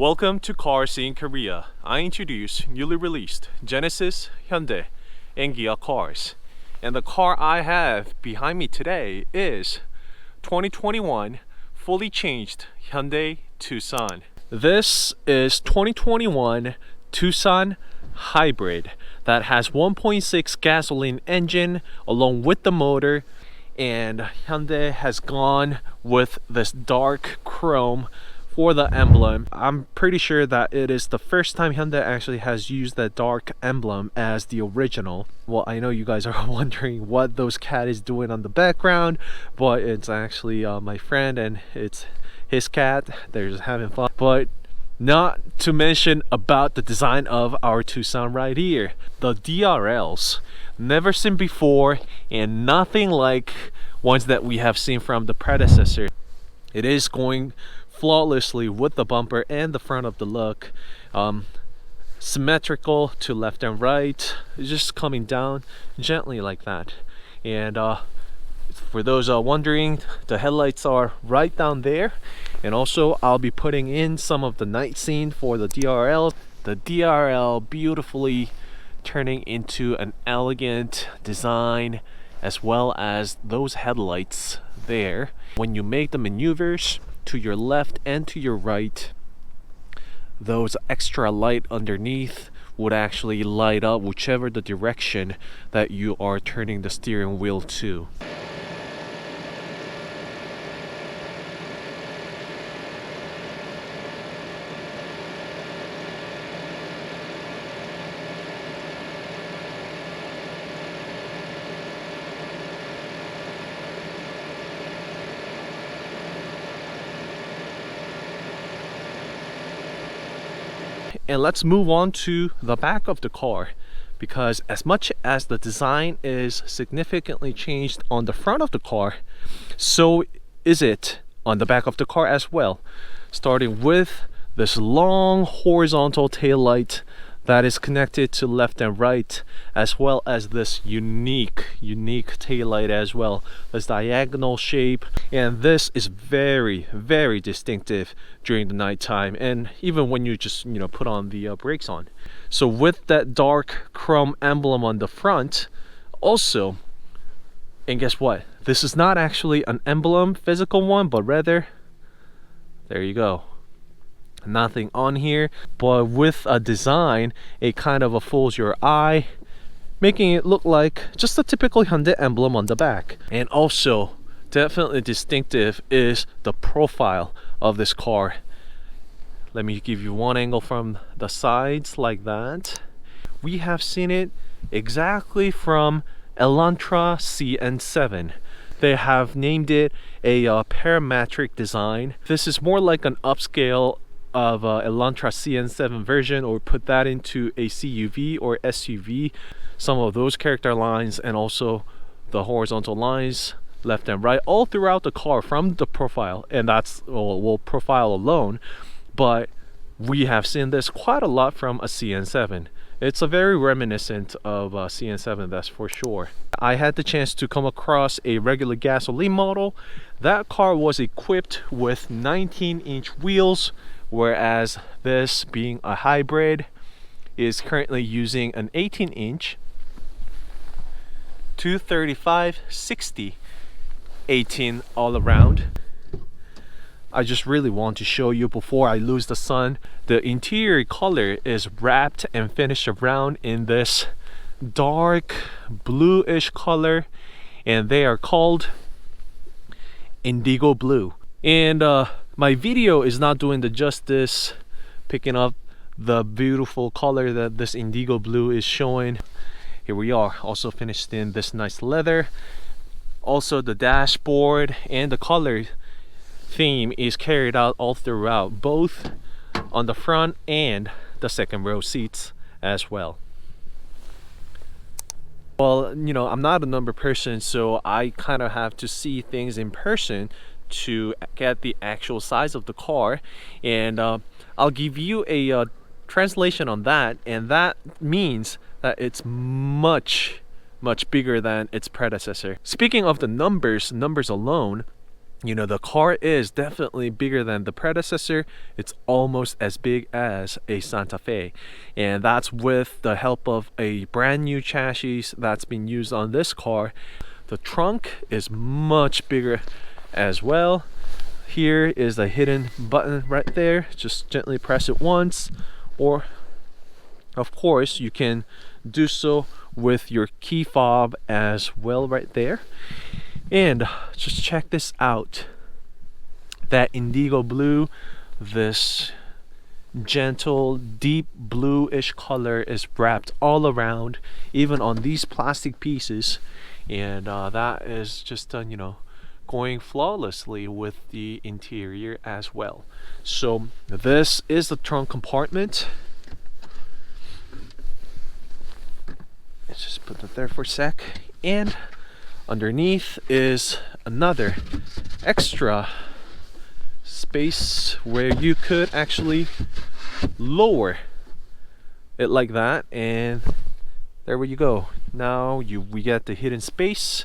Welcome to CarSceneKorea. I introduce newly released Genesis, Hyundai, and Kia cars. And the car I have behind me today is 2021 fully changed Hyundai Tucson. This is 2021 Tucson Hybrid that has 1.6 gasoline engine along with the motor, and Hyundai has gone with this dark chrome for the emblem. I'm pretty sure that it is the first time Hyundai actually has used that dark emblem as the original. Well, I know you guys are wondering what those cat is doing on the background, but it's actually my friend and it's his cat. They're just having fun. But not to mention about the design of our Tucson right here. The DRLs, never seen before and nothing like ones that we have seen from the predecessor. It is going flawlessly with the bumper and the front of the look, symmetrical to left and right, just coming down gently like that. And for those wondering, the headlights are right down there, and also I'll be putting in some of the night scene for the DRL. The DRL beautifully turning into an elegant design, as well as those headlights there. When you make the maneuvers to your left and to your right, those extra light underneath would actually light up whichever the direction that you are turning the steering wheel to. And let's move on to the back of the car, because as much as the design is significantly changed on the front of the car, so is it on the back of the car as well. Starting with this long horizontal tail light that is connected to left and right, as well as this unique tail light as well, this diagonal shape. And this is very distinctive during the nighttime, and even when you just put on the brakes on. So with that dark chrome emblem on the front also, and guess what, this is not actually an emblem physical one, but rather, there you go, nothing on here, but with a design, it kind of fools your eye, making it look like just a typical Hyundai emblem on the back. And also definitely distinctive is the profile of this car. Let me give you one angle from the sides like that. We have seen it exactly from Elantra CN7. They have named it a parametric design. This is more like an upscale of Elantra CN7 version, or put that into a CUV or SUV. Some of those character lines and also the horizontal lines left and right all throughout the car from the profile, and that's profile alone. But we have seen this quite a lot from a CN7. It's a very reminiscent of a CN7, that's for sure. I had the chance to come across a regular gasoline model. That car was equipped with 19-inch wheels, whereas this, being a hybrid, is currently using an 18-inch 235/60 18 all around. I just really want to show you before I lose the sun. The interior color is wrapped and finished around in this dark bluish color, and they are called Indigo blue. And my video is not doing the justice picking up the beautiful color that this indigo blue is showing. Here we are, also finished in this nice leather. Also the dashboard and the color theme is carried out all throughout, both on the front and the second row seats as well. Well, I'm not a number person, so I kind of have to see things in person to get the actual size of the car, and I'll give you a translation on that, and that means that it's much bigger than its predecessor. Speaking of the numbers alone, You know, the car is definitely bigger than the predecessor. It's almost as big as a Santa Fe, and that's with the help of a brand new chassis that's been used on this car. The trunk is much bigger as well. Here is the hidden button right there. Just gently press it once, or of course you can do so with your key fob as well right there. And just check this out. That indigo blue, this gentle deep bluish color is wrapped all around, even on these plastic pieces, and that is just you know, going flawlessly with the interior as well. So this is the trunk compartment. Let's just put that there for a sec. And underneath is another extra space where you could actually lower it like that, and there you go. Now we get the hidden space.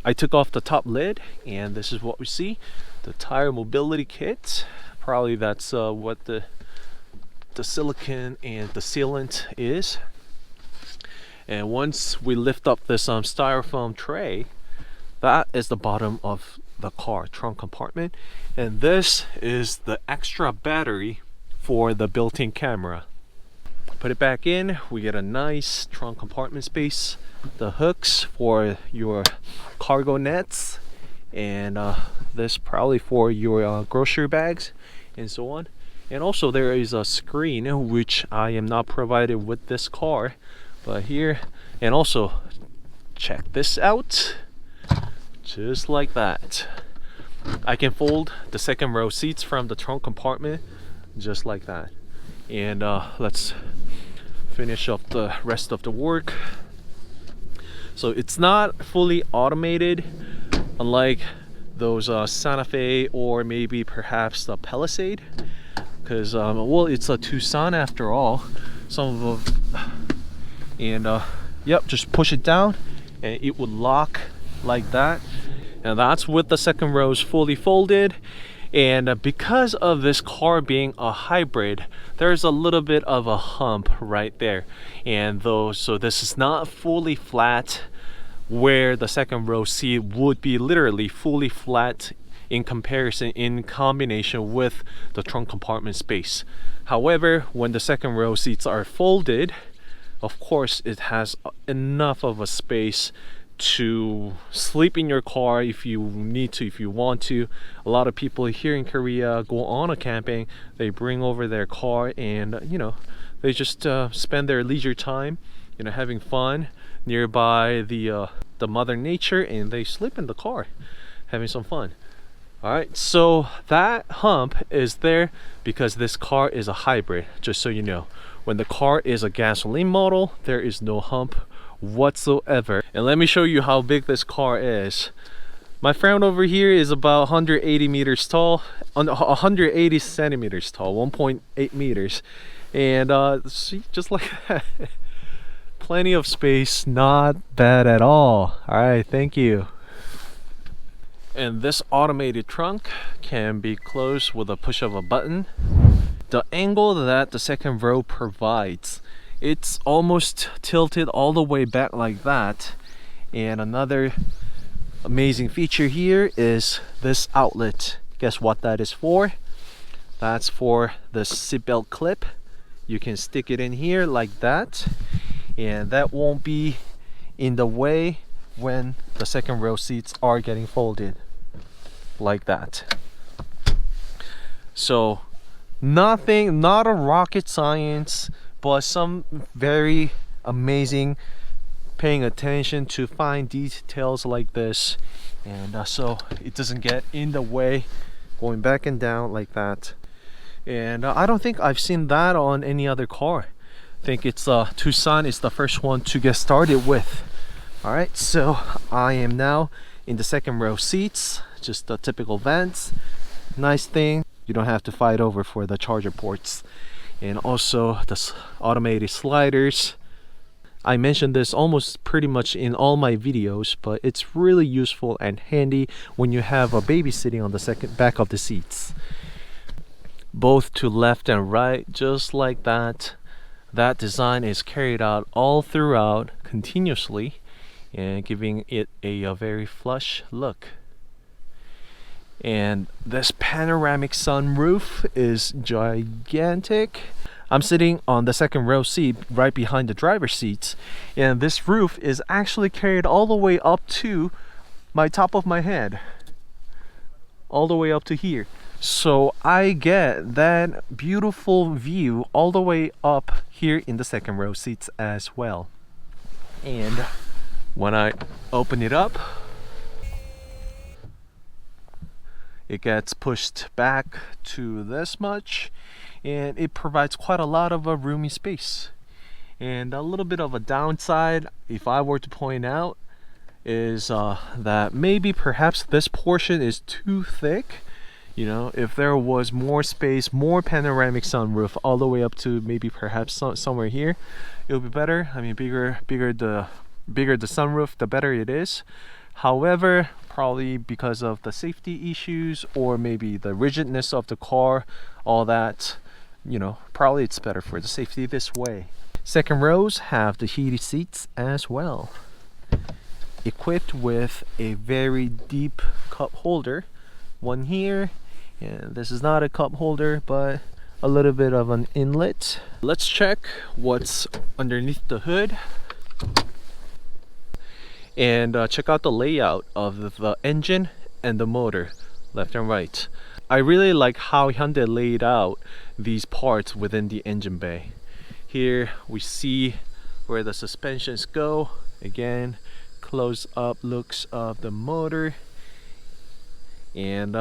I took off the top lid, and this is what we see. The tire mobility kit. Probably that's what the silicone and the sealant is. And once we lift up this styrofoam tray, that is the bottom of the car trunk compartment, and this is the extra battery for the built-in camera. Put it back in, we get a nice trunk compartment space, the hooks for your cargo nets, and this probably for your grocery bags and so on. And also there is a screen, which I am not provided with this car, but here. And also check this out, just like that. I can fold the second row seats from the trunk compartment just like that. And let's finish up the rest of the work. So it's not fully automated, unlike those Santa Fe or maybe perhaps the Palisade, because well, it's a Tucson after all. Some of them, and yep, just push it down and it would lock like that. And that's with the second rows fully folded. And because of this car being a hybrid, there's a little bit of a hump right there, and so this is not fully flat, where the second row seat would be literally fully flat in comparison, in combination with the trunk compartment space. However, when the second row seats are folded, of course it has enough of a space to sleep in your car if you need to, if you want to. A lot of people here in Korea go on a camping, they bring over their car, and you know, they just spend their leisure time, you know, having fun nearby the mother nature, and they sleep in the car having some fun. All right, so that hump is there because this car is a hybrid, just so you know. When the car is a gasoline model, there is no hump whatsoever. And let me show you how big this car is. My friend over here is about 180 meters tall, 180 centimeters tall, 1.8 meters, and see, just like that. Plenty of space, not bad at all. All right, thank you. And this automated trunk can be closed with a push of a button. The angle that the second row provides, it's almost tilted all the way back like that. And another amazing feature here is this outlet. Guess what that is for? That's for the seatbelt clip. You can stick it in here like that, and that won't be in the way when the second row seats are getting folded like that. So nothing, not a rocket science, but some very amazing paying attention to fine details like this, and so it doesn't get in the way going back and down like that. And I don't think I've seen that on any other car. I think it's Tucson is the first one to get started with. All right, so I am now in the second row seats, just the typical vents. Nice thing, you don't have to fight over for the charger ports, and also the automated sliders. I mentioned this almost pretty much in all my videos, but it's really useful and handy when you have a baby sitting on the second back of the seats. Both to left and right, just like that. That design is carried out all throughout continuously and giving it a very flush look. And this panoramic sunroof is gigantic. I'm sitting on the second row seat right behind the driver's seats, and this roof is actually carried all the way up to my top of my head, all the way up to here. So I get that beautiful view all the way up here in the second row seats as well. And when I open it up, it gets pushed back to this much, and it provides quite a lot of a roomy space. And a little bit of a downside, if I were to point out, is that maybe perhaps this portion is too thick. You know, if there was more space, more panoramic sunroof all the way up to maybe perhaps somewhere here, it would be better. I mean, bigger the sunroof, the better it is. However, probably because of the safety issues or maybe the rigidness of the car, all that, you know, probably it's better for the safety this way. Second rows have the heated seats as well, equipped with a very deep cup holder. One here, and this is not a cup holder, but a little bit of an inlet. Let's check what's underneath the hood. And check out the layout of the engine and the motor, left and right. I really like how Hyundai laid out these parts within the engine bay. Here we see where the suspensions go. Again, close up looks of the motor. And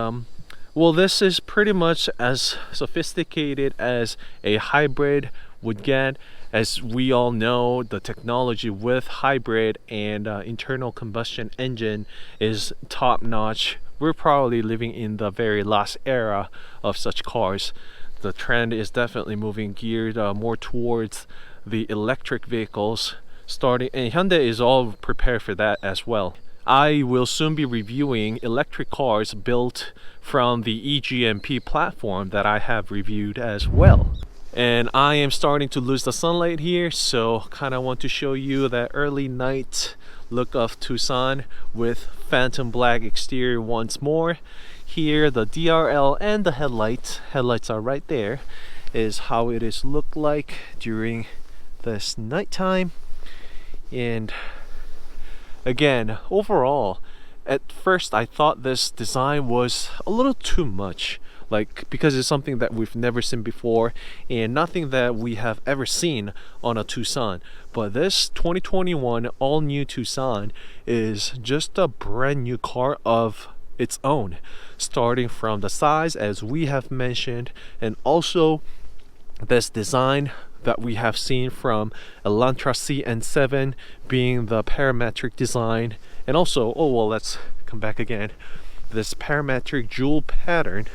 well, this is pretty much as sophisticated as a hybrid would get. As we all know, the technology with hybrid and internal combustion engine is top notch. We're probably living in the very last era of such cars. The trend is definitely moving geared more towards the electric vehicles starting, and Hyundai is all prepared for that as well. I will soon be reviewing electric cars built from the EGMP platform that I have reviewed as well. And I am starting to lose the sunlight here, so kind of want to show you that early night look of Tucson with phantom black exterior once more. Here the DRL and the headlights are right there, is how it is look like during this nighttime. And again, overall, at first I thought this design was a little too much, like because it's something that we've never seen before and nothing that we have ever seen on a Tucson. But this 2021 all new Tucson is just a brand new car of its own, starting from the size as we have mentioned, and also this design that we have seen from Elantra CN7 being the parametric design, and also, oh well, let's come back again, this parametric jewel pattern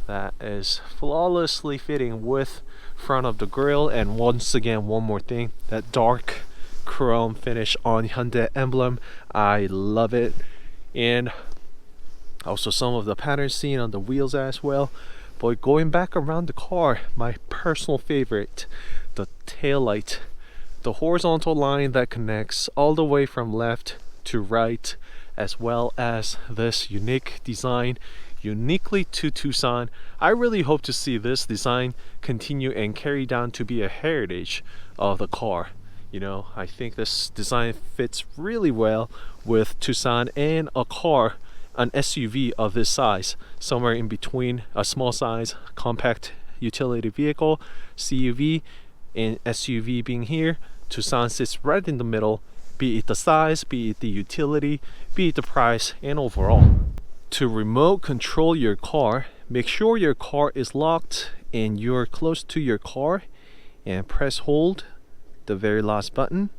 that is flawlessly fitting with front of the grille. And once again, one more thing, that dark chrome finish on Hyundai emblem, I love it. And also some of the patterns seen on the wheels as well. But going back around the car, my personal favorite, the tail light, the horizontal line that connects all the way from left to right, as well as this unique design uniquely to Tucson. I really hope to see this design continue and carry down to be a heritage of the car. You know, I think this design fits really well with Tucson and a car, an SUV of this size, somewhere in between a small size compact utility vehicle, CUV, and SUV being here. Tucson sits right in the middle, be it the size, be it the utility, be it the price, and overall. To remote control your car, make sure your car is locked and you're close to your car, and press hold the very last button.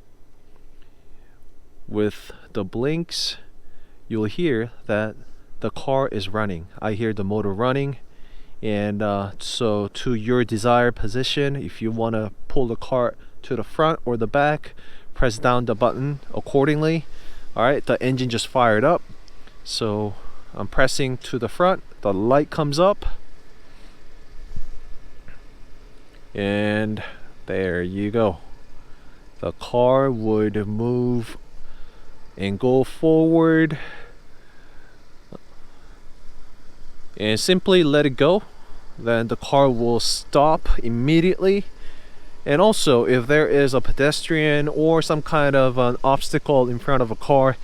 With the blinks, you'll hear that the car is running. I hear the motor running, And so to your desired position, if you want to pull the car to the front or the back, press down the button accordingly. All right, the engine just fired up, so I'm pressing to the front, the light comes up, and there you go. The car would move and go forward, and simply let it go. Then the car will stop immediately. And also, if there is a pedestrian or some kind of an obstacle in front of a car,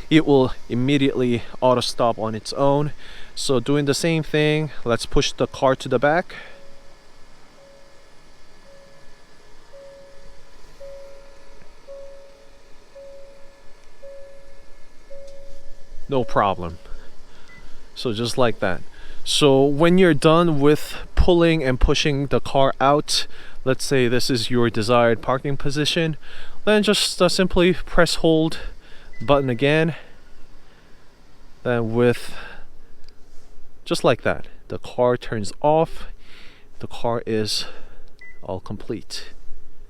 it will immediately auto stop on its own. So doing the same thing, let's push the car to the back. No problem. So just like that. So when you're done with pulling and pushing the car out, let's say this is your desired parking position, then just simply press hold button again. Then with just like that, the car turns off. The car is all complete.